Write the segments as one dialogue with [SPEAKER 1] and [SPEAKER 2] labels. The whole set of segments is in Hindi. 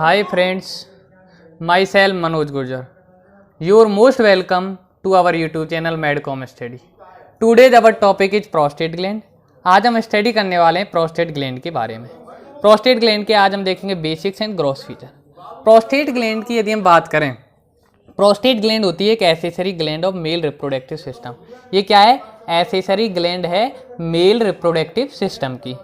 [SPEAKER 1] Hi friends, myself Manoj Gurjar. You are most welcome to our YouTube channel Medcom Study. Today's our topic is prostate gland. आज हम स्टडी करने वाले हैं प्रोस्टेट ग्लैंड के बारे में। प्रोस्टेट ग्लैंड के आज हम देखेंगे basics and gross feature. Prostate gland की यदि हम बात करें, प्रोस्टेट ग्लैंड होती है एक accessory gland of male reproductive system. ये क्या है? एसेसरी ग्लैंड है मेल रिप्रोडक्टिव सिस्टम की।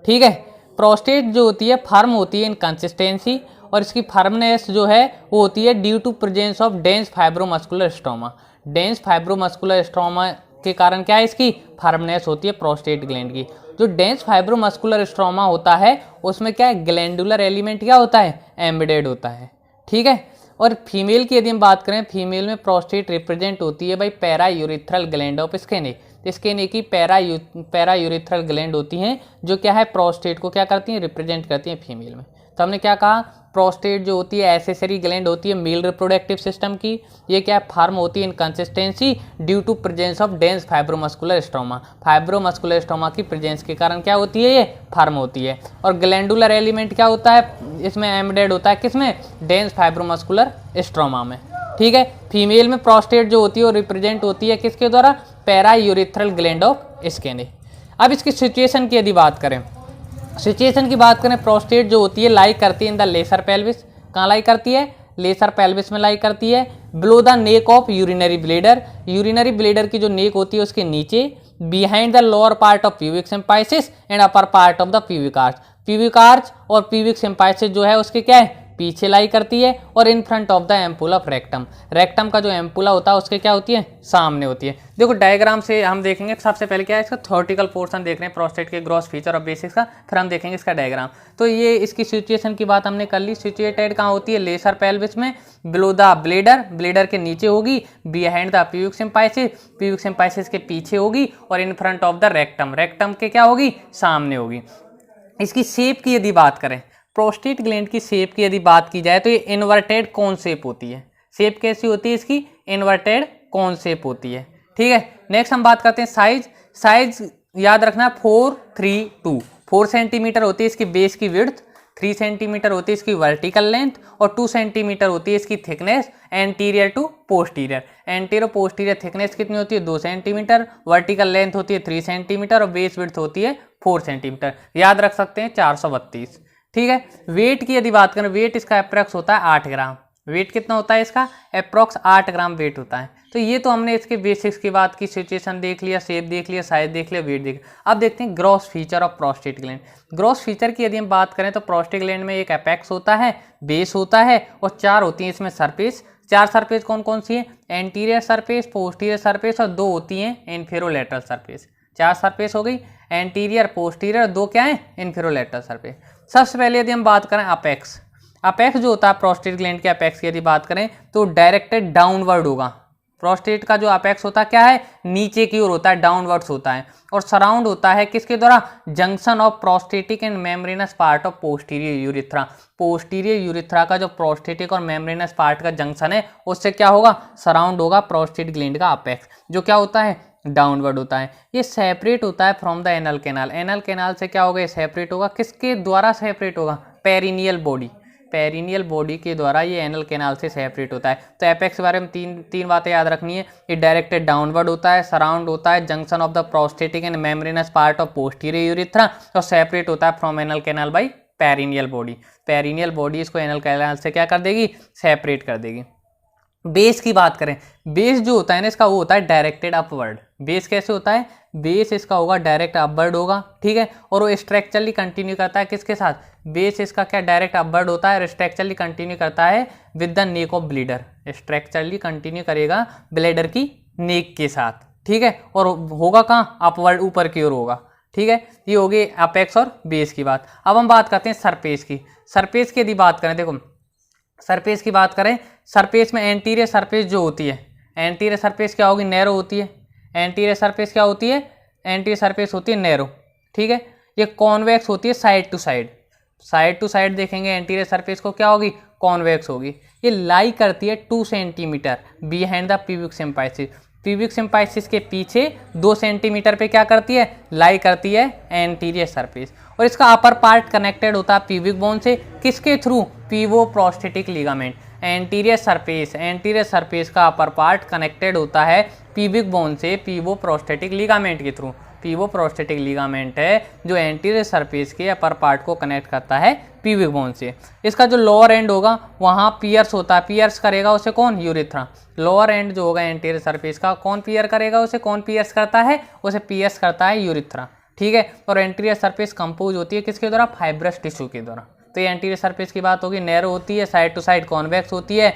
[SPEAKER 1] ठीक है। प्रोस्टेट जो होती है फर्म होती है इन कंसिस्टेंसी, और इसकी फर्मनेस जो है वो होती है due to presence of dense fibromuscular stroma. Dense fibromuscular stroma के कारण क्या है, इसकी फर्मनेस होती है प्रोस्टेट ग्लैंड की। जो डेंस फाइब्रोमस्कुलर स्ट्रोमा होता है उसमें क्या है, ग्लैंडुलर एलिमेंट क्या होता है, एम्बेडेड होता है। ठीक है। और फीमेल की यदि हम बात करें, फीमेल में प्रोस्टेट रिप्रेजेंट होती है भाई पैरा यूरिथ्रल ग्लैंड ऑफ स्केने। स्केने की पैरा यूरिथ्रल ग्लैंड होती हैं जो क्या है, प्रोस्टेट को क्या करती हैं, रिप्रेजेंट करती हैं फीमेल में। तो हमने क्या कहा, प्रोस्टेट जो होती है एसेसरी ग्लैंड होती है मेल रिप्रोडक्टिव सिस्टम की। ये क्या है, फॉर्म होती है in consistency due to presence of dense fibromuscular stroma. Fibromuscular stroma की प्रेजेंस के कारण क्या होती है, ये फॉर्म होती है। और ग्लैंडुलर एलिमेंट क्या होता है, इसमें एम्बेडेड होता है किसमें, डेंस फाइब्रोमस्कुलर स्ट्रोमा में। ठीक है। फीमेल में प्रोस्टेट जो होती है वो रिप्रेजेंट होती है किसके द्वारा, पैरा यूरिथ्रल ग्लैंड ऑफ स्केने। अब इसकी सिचुएशन की यदि बात करें, प्रोस्टेट जो होती है लाई करती है इन द लेसर पेल्विस। कहाँ लाई करती है, लेसर पेल्विस में लाई करती है। Below the neck of urinary bladder. Urinary bladder की जो नेक होती है उसके नीचे, behind the lower part of pubic symphysis and upper part of the pubic arch. Pubic arch और प्यूबिक सिम्पाइसिस जो है उसके क्या है, पीछे लाई करती है। और in front of the ampulla of rectum. Rectum का जो एम्पुला होता है उसके क्या होती है, सामने होती है। देखो डायग्राम से हम देखेंगे, सबसे पहले क्या है, इसका थ्योरेटिकल पोर्शन देख रहे हैं प्रोस्टेट के ग्रॉस फीचर और बेसिक्स का, फिर हम देखेंगे इसका डायग्राम। तो ये इसकी सिचुएशन की बात हमने कर ली। सिचुएटेड कहाँ होती है, लेसर पेल्विस में, बिलो द ब्लेडर, ब्लेडर के नीचे होगी, behind the pubic symphysis, pubic symphysis के पीछे होगी, और in front of the rectum, rectum के क्या होगी, सामने होगी। इसकी शेप की यदि बात करें, प्रोस्टेट ग्लैंड की शेप की यदि बात की जाए तो ये इन्वर्टेड कोन शेप होती है। शेप कैसी होती है इसकी, इन्वर्टेड कोन शेप होती है। ठीक है। नेक्स्ट हम बात करते हैं साइज। साइज याद रखना 432, 4 सेंटीमीटर होती है इसकी बेस की विड्थ, 3 सेंटीमीटर होती है इसकी वर्टिकल लेंथ, और 2 सेंटीमीटर होती है इसकी thickness anterior to posterior. Anterior posterior thickness कितनी होती है, 2 सेंटीमीटर, वर्टिकल लेंथ होती है 3 सेंटीमीटर, और बेस विड्थ होती है 4 सेंटीमीटर। याद रख सकते हैं 432। ठीक है। वेट की यदि बात करें, वेट इसका अप्रॉक्स होता है 8 ग्राम। वेट कितना होता है इसका, अप्रॉक्स 8 ग्राम वेट होता है। तो ये तो हमने इसके बेसिक्स की बात की, सिचुएशन देख लिया, शेप देख लिया, साइज देख लिया, वेट देख लिया। अब देखते हैं gross feature of prostate gland. Gross feature की यदि हम बात करें तो प्रोस्टेट ग्लैंड में एक एपेक्स होता है, बेस होता है, और 4 होती हैं इसमें सरफेस। 4 सरफेस कौन कौन सी है, एंटीरियर सरफेस, पोस्टीरियर सरफेस, और 2 होती हैं इन्फेरोलेटरल सरफेस। 4 सरफेस हो गई, एंटीरियर, पोस्टीरियर, 2 क्या है, इन्फेरोलेटरल सरफेस। सबसे पहले यदि हम बात करें अपेक्स, अपेक्स जो होता है प्रोस्टेट ग्लैंड के अपेक्स की यदि बात करें तो डायरेक्टेड डाउनवर्ड होगा। प्रोस्टेट का जो अपेक्स होता है क्या है, नीचे की ओर होता है, डाउनवर्ड्स होता है, और सराउंड होता है किसके द्वारा, junction of prostatic and membranous part of posterior urethra. Posterior urethra का जो प्रोस्टेटिक और मेम्ब्रेनस पार्ट का जंक्शन है उससे क्या होगा, सराउंड होगा प्रोस्टेट ग्लैंड का अपेक्स, जो क्या होता है, डाउनवर्ड होता है। ये सेपरेट होता है from the anal canal. Anal canal से क्या होगा, ये सेपरेट होगा, किसके द्वारा सेपरेट होगा, पेरिनियल बॉडी, पेरिनियल बॉडी के द्वारा ये एनल कैनाल से सेपरेट होता है। तो एपेक्स के बारे में तीन बातें याद रखनी है। ये डायरेक्टेड डाउनवर्ड होता है, सराउंड होता है junction of the prostatic and membranous part of posterior urethra, और सेपरेट होता है from anal canal by perineal body. Perineal body इसको एनल कैनाल से क्या कर देगी, सेपरेट कर देगी। बेस की बात करें, बेस जो होता है ना इसका, वो होता है डायरेक्टेड अपवर्ड। बेस कैसे होता है, बेस इसका होगा डायरेक्ट अपवर्ड होगा। ठीक है। और वो स्ट्रक्चरली कंटिन्यू करता है किसके साथ, बेस इसका क्या डायरेक्ट अपवर्ड होता है, और स्ट्रक्चरली कंटिन्यू करता है with the neck of bleeder. Structurally continue करेगा ब्लेडर की नेक के साथ। ठीक है। और होगा कहाँ, अपवर्ड, ऊपर की ओर होगा। ठीक है। ये हो गई अपेक्स और बेस की बात। अब हम बात करते हैं सरफेस की। सरफेस की यदि बात करें, देखो सरफेस की बात करें, सरफेस में एंटीरियर सरफेस जो होती है, एंटीरियर सरफेस क्या होगी, नैरो होती है। एंटीरियर सरफेस क्या होती है, एंटीरियर सरफेस होती है नैरो। ठीक है। ये कॉन्वेक्स होती है side to side. Side to side देखेंगे एंटीरियर सरफेस को, क्या होगी, कॉन्वेक्स होगी। ये लाई करती है 2 centimetre behind the pubic symphysis. Pubic symphysis के पीछे 2 सेंटीमीटर पे क्या करती है, लाई करती है एंटीरियर सरफेस। और इसका अपर पार्ट कनेक्टेड होता है प्यूबिक बोन से, किसके through, puboprostatic ligament. Anterior surface का अपर पार्ट कनेक्टेड होता है प्यूबिक बोन से पीवो प्रोस्थेटिक लिगामेंट के थ्रू। पीवो प्रोस्थेटिक लिगामेंट है जो एंटीरियर सरफेस के अपर पार्ट को कनेक्ट करता है प्यूबिक बोन से। इसका जो लोअर एंड होगा वहाँ पियर्स होता है, पियर्स करेगा उसे कौन, यूरेथ्रा। लोअर एंड जो होगा एंटीरियर सरफेस का कौन पियर करेगा उसे, कौन पियर्स करता है उसे, पियर्स करता है यूरेथ्रा, ठीक है। और एंटीरियर सरफेस कंपोज होती है किसके द्वारा, फाइब्रस टिश्यू के द्वारा। तो ये एंटीरियर सरफेस की बात होगी, नैरो होती है, साइड टू साइड कॉन्वेक्स होती है,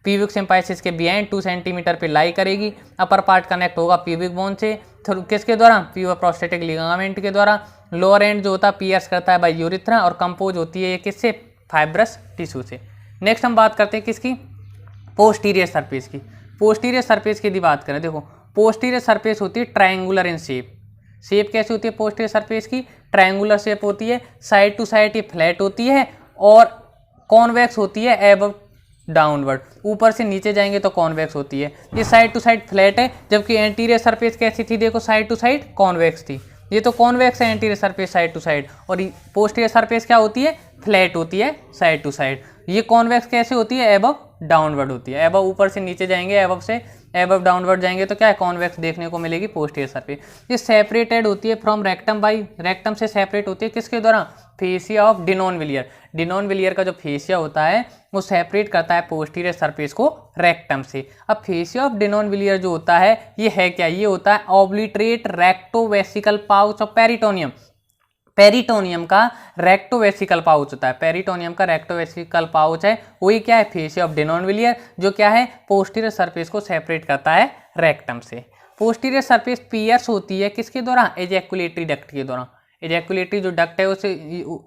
[SPEAKER 1] प्यूबिक सिम्पाइसिस के बिहाइंड 2 सेंटीमीटर पे लाई करेगी, अपर पार्ट कनेक्ट होगा प्यूबिक बोन से किसके द्वारा, पीवो प्रोस्थेटिक लिगामेंट के द्वारा। लोअर एंड जो होता है पियर्स करता है बाय यूरेथ्रा और कंपोज होती है ये किससे, फाइब्रस टिश्यू से। नेक्स्ट हम बात करते हैं किसकी, पोस्टीरियर सरफेस की। पोस्टीरियर सरफेस की यदि बात करें, देखो पोस्टीरियर सरफेस होती है ट्रायंगुलर इन शेप कैसी होती है पोस्टीरियर सरफेस की, ट्रायंगुलर शेप होती है, साइड टू साइड ये फ्लैट होती है और कॉन्वेक्स होती है एबव डाउनवर्ड, ऊपर से नीचे जाएंगे तो कॉन्वेक्स होती है। ये साइड टू साइड फ्लैट है, जबकि एंटीरियर सरफेस कैसी थी, देखो साइड टू साइड कॉन्वेक्स थी। ये तो कॉन्वेक्स है anterior surface side to side, और पोस्टीरियर सरफेस क्या होती है, फ्लैट होती है साइड टू साइड। ये कॉन्वेक्स कैसे होती है, एबव डाउनवर्ड होती है। एबव ऊपर से नीचे जाएंगे, एबव से एबव डाउनवर्ड जाएंगे तो क्या है, कॉन्वेक्स देखने को मिलेगी पोस्टीरियर सरफेस। ये सेपरेटेड होती है फ्रॉम रेक्टम बाई, रेक्टम से सेपरेट होती है किसके द्वारा, फेसिया ऑफ डिनोन विलियर। डिनोन विलियर का जो फेसिया होता है वो सेपरेट करता है पोस्टीरियर सरफेस को रेक्टम से। अब फेसिया ऑफ डिनोन विलियर जो होता है ये है क्या, ये होता है obliterate rectovesical pouch of peritoneum. Peritoneum का रेक्टोवेसिकल पाउच होता है, पेरिटोनियम का रेक्टोवेसिकल पाउच है, वही क्या है, फेसिया ऑफ डिनोन विलियर, जो क्या है, पोस्टीरियर सरफेस को सेपरेट करता है रेक्टम से। पोस्टीरियर सरफेस पियर्स होती है किसके द्वारा, एजैकुलेटरी डक्ट के द्वारा। एजैकुलेटरी जो डक्ट है उसे,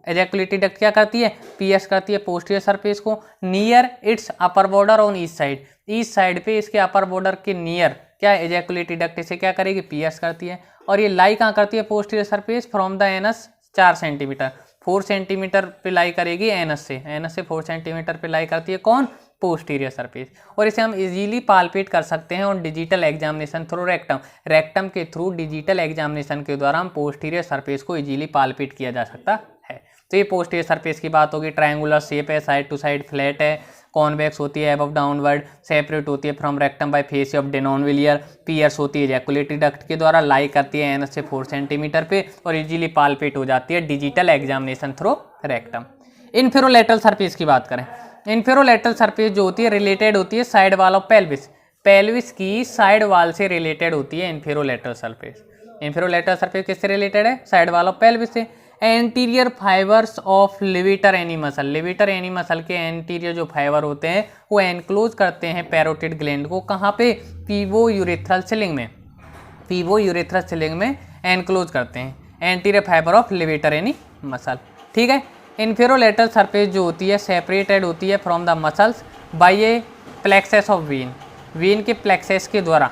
[SPEAKER 1] एजैकुलेटरी डक्ट क्या करती है, पियर्स करती है पोस्टीरियर सरफेस को near it's upper border on east side. East side पे इसके अपर बॉर्डर के नियर क्या है, एजैकुलेटरी डक्ट इसे क्या करेगी, पियर्स करती है। और ये लाई कहाँ करती है, posterior surface from the anus 4 centimetre, 4 centimetre पे लाई करेगी एनस से 4 सेंटीमीटर पे लाई करती है कौन, पोस्टीरियर सरफेस। और इसे हम इजीली पाल्पेट कर सकते हैं on digital examination through rectum. Rectum के थ्रू डिजिटल एग्जामिनेशन के द्वारा हम पोस्टीरियर सरफेस को इजीली पाल्पेट किया जा सकता है। तो ये पोस्टीरियर सरफेस की बात होगी, ट्रायंगुलर शेप है, साइड टू साइड फ्लैट है, कॉन्वेक्स होती है, एबव डाउनवर्ड, सेपरेट होती है from rectum by fascia of Denonvilliers, pierce होती है एजैकुलेटरी डक्ट के द्वारा, लाई करती है एनस से 4 सेंटीमीटर पे और इजीली पाल्पेट हो जाती है digital examination through rectum. Inferolateral surface की बात करें, इन्फेरोलेटरल सरफेस जो होती है रिलेटेड होती है side wall of pelvis. Pelvis की साइड वाल से रिलेटेड होती है इन्फेरोलेटरल सरफेस। इन्फेरोलेटरल सरफेस किससे रिलेटेड है, साइड वाल ऑफ पेल्विस से। Anterior fibres of levator ani muscle, levator ani muscle के एंटीरियर जो फाइबर होते हैं वो एनक्लोज करते हैं पैरोटिड ग्लैंड को, कहाँ पे, पीवो यूरेथ्रल सिलिंग में, पीवो यूरेथ्रल सिलिंग में एनक्लोज करते हैं anterior fibre of levator ani muscle, ठीक है। इन्फेरोलेटरल सरफेस जो होती है सेपरेटेड होती है from the muscles by a plexus of vein, vein के प्लेक्सेस के द्वारा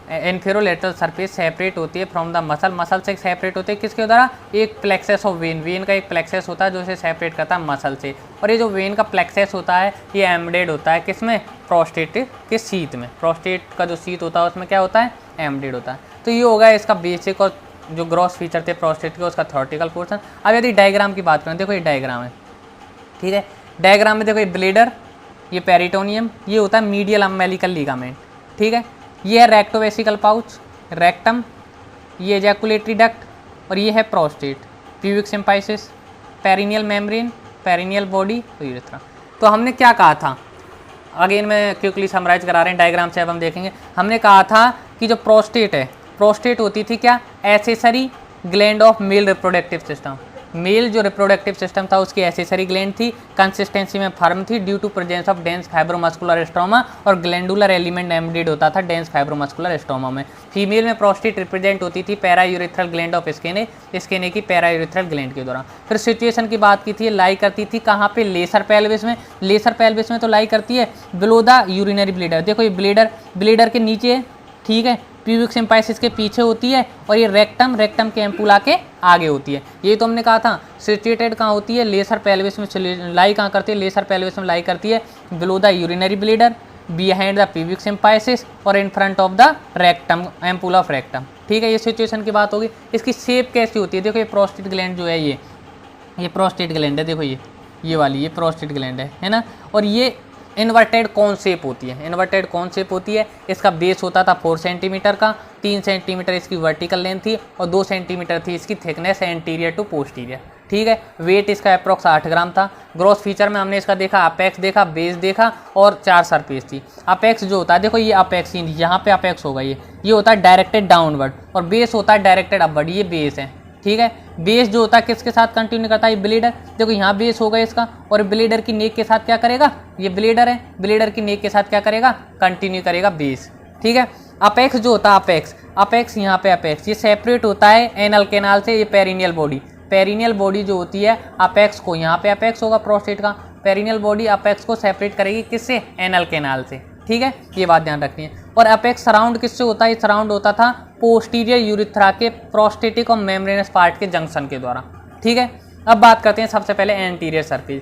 [SPEAKER 1] इन्फेरोलेटरल सरफेस सेपरेट होती है फ्रॉम द मसल, मसल से सेपरेट होती है किसके द्वारा, एक प्लेक्सेस ऑफ वेन, वेन का एक प्लेक्सेस होता है जो इसे सेपरेट करता है मसल से। और ये जो वेन का प्लेक्सेस होता है ये एम्बेडेड होता है किसमें, प्रोस्टेट के शीत में। प्रोस्टेट का जो शीत होता है उसमें क्या होता है, एम्बेडेड होता है। तो ये होगा इसका बेसिक और जो ग्रॉस फीचर थे प्रोस्टेट के उसका थ्योरेटिकल पोर्शन। अब यदि डायग्राम की बात करें, देखो ये डायग्राम है, ठीक है। डायग्राम में देखो ये ब्लेडर, ये पेरिटोनियम, ये होता है मीडियल अम्बिलिकल लिगामेंट, ठीक है। ये है रेक्टोवेसिकल पाउच, रेक्टम, ये एजैकुलेटरी डक्ट और ये है prostate, pubic symphysis, perineal membrane, perineal body और यूरेथ्रा। तो हमने क्या कहा था, अगेन मैं क्विकली समराइज करा रहे हैं डायग्राम से, अब हम देखेंगे। हमने कहा था कि जो प्रोस्टेट है, प्रोस्टेट होती थी क्या, accessory gland of male reproductive system. Male जो रिप्रोडक्टिव सिस्टम था उसकी एसेसरी ग्लैंड थी, कंसिस्टेंसी में फर्म थी due to presence of dense fibromuscular stroma, और ग्लैंडुलर एलिमेंट एम्बेडेड होता था डेंस फाइब्रोमस्कुलर स्ट्रोमा में। फीमेल में प्रोस्टेट रिप्रेजेंट होती थी पैरा यूरेथ्रल ग्लैंड ऑफ स्केने, स्केने की पैरा यूरेथ्रल ग्लैंड के द्वारा। फिर सिचुएशन की बात की थी, लाई करती थी कहाँ पे, लेसर पेल्विस में। लेसर पेल्विस में तो लाई करती है बिलो द यूरिनरी ब्लेडर, देखो ये ब्लेडर, ब्लेडर के नीचे है, ठीक है, प्यूबिक सिम्पाइसिस के पीछे होती है, और ये रेक्टम, रेक्टम के एम्पुला के आगे होती है। ये तो हमने कहा था सिचुएटेड कहाँ होती है, लेसर पेल्विस में लाई कहाँ करती है, लेसर पेल्विस में लाई करती है below the urinary bladder, behind the pubic symphysis और in front of the rectum, ampulla of rectum. ठीक है, ये सिचुएशन की बात होगी। इसकी शेप कैसी होती है, देखो ये प्रोस्टेट ग्लैंड जो है, ये प्रोस्टेट ग्लैंड है, देखो ये वाली, ये प्रोस्टेट ग्लैंड है ना। और ये इन्वर्टेड कॉन शेप होती है, इन्वर्टेड कॉन शेप होती है। इसका बेस होता था 4 सेंटीमीटर का, 3 सेंटीमीटर इसकी वर्टिकल लेंथ थी और 2 सेंटीमीटर थी इसकी थिकनेस एंटीरियर टू पोस्टीरियर। ठीक है, वेट इसका अप्रॉक्स 8 ग्राम था। ग्रॉस फीचर में हमने इसका देखा, अपेक्स देखा, बेस देखा और 4 सरफेस थी। अपेक्स जो होता है, देखो ये अपेक्स, यहाँ पे अपेक्स होगा, ये होता है डायरेक्टेड डाउनवर्ड, और बेस होता है डायरेक्टेड अपवर्ड, ये बेस है। ठीक है, बेस जो होता है किसके साथ कंटिन्यू करता है, ये ब्लेडर। देखो यहाँ बेस होगा इसका, और ब्लेडर की नेक के साथ क्या करेगा, ये ब्लेडर है, ब्लेडर की नेक के साथ क्या करेगा, कंटिन्यू करेगा बेस। ठीक है, अपेक्स जो होता है, अपेक्स यहाँ पे अपेक्स, ये सेपरेट होता है एनल कैनाल से, ये पेरिनियल बॉडी, पेरिनियल बॉडी जो होती है अपेक्स को, यहाँ पे अपेक्स होगा प्रोस्टेट का, पेरिनियल बॉडी अपेक्स को सेपरेट करेगी किससे, एनल कैनाल से। ठीक है, ये बात ध्यान रखनी है। और अपेक्स सराउंड किससे होता है, ये सराउंड होता था पोस्टीरियर यूरिथ्रा के प्रोस्टेटिक और मेम्ब्रेनस पार्ट के जंक्शन के द्वारा। ठीक है, अब बात करते हैं सबसे पहले एंटीरियर सरफेस।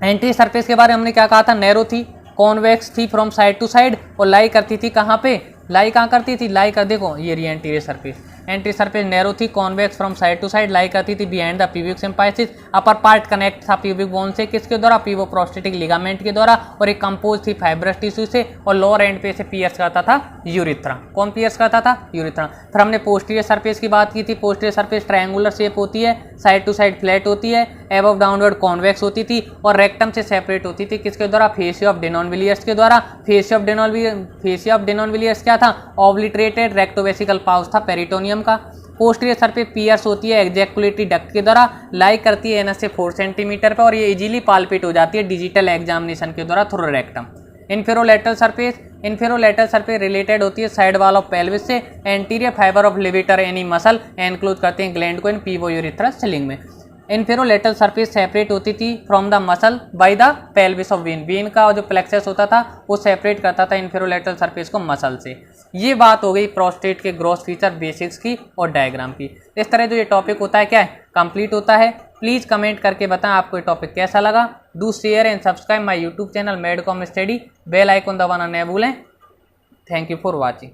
[SPEAKER 1] एंटीरियर सरफेस के बारे में हमने क्या कहा था, नैरो थी, कॉन्वेक्स थी फ्रॉम साइड टू साइड, और लाई करती थी कहाँ पे, लाई कहाँ करती थी, लाई कर, देखो ये रही anterior surface. Anterior surface narrow थी, convex from side to side, lie करती थी behind the pubic symphysis. Upper part connect था प्यूबिक बोन से, किसके द्वारा, प्यूबो प्रोस्टेटिक लिगामेंट के द्वारा, और एक कंपोज थी फाइब्रस टिश्यू से, और लोअर एंड पे से पियर्स करता था यूरिथ्रा। कौन पियर्स करता था, यूरिथ्रा। फिर हमने पोस्टीरियर सरफेस की बात की थी, पोस्टीरियर सरफेस ट्रायंगुलर शेप होती है, साइड टू साइड फ्लैट होती है, एबव डाउनवर्ड कॉन्वेक्स होती थी, और रेक्टम से सेपरेट होती थी, किसके द्वारा, फेसिया ऑफ डेनॉनविलियर्स के द्वारा। फेसिया ऑफ डेनॉनविलियर्स क्या था, ऑब्लिटरेटेड रेक्टोवेसिकल पाउच था पेरिटोनियम का। पोस्टीरियर सरफेस पियर्स होती है एग्जैकुलेटरी डक्ट के द्वारा, लाई करती है एनएस से 4 सेंटीमीटर पर, और ये इजीली पाल्पेट हो जाती है डिजिटल एग्जामिनेशन के द्वारा through rectum. Inferolateral surface related होती है साइड वॉल ऑफ पेल्विस से, anterior fibre of levator any muscle enclose करते हैं ग्लैंड को इन पीवो यूरिथ्रा स्लिंग में। इन्फेरोलेटरल सरफेस सेपरेट होती थी from the muscle by the pelvis of vein, when का जो प्लेक्सस होता था वो सेपरेट करता था इन्फेरोलेटरल सरफेस को मसल से। ये बात हो गई प्रोस्टेट के ग्रॉस फीचर बेसिक्स की और डायग्राम की। इस तरह जो ये टॉपिक होता है क्या है, कंप्लीट होता है। प्लीज़ कमेंट करके बताएं आपको ये टॉपिक कैसा लगा। Do share and subscribe my YouTube channel Medcom study, bell icon दबाना न भूलें। Thank you for watching.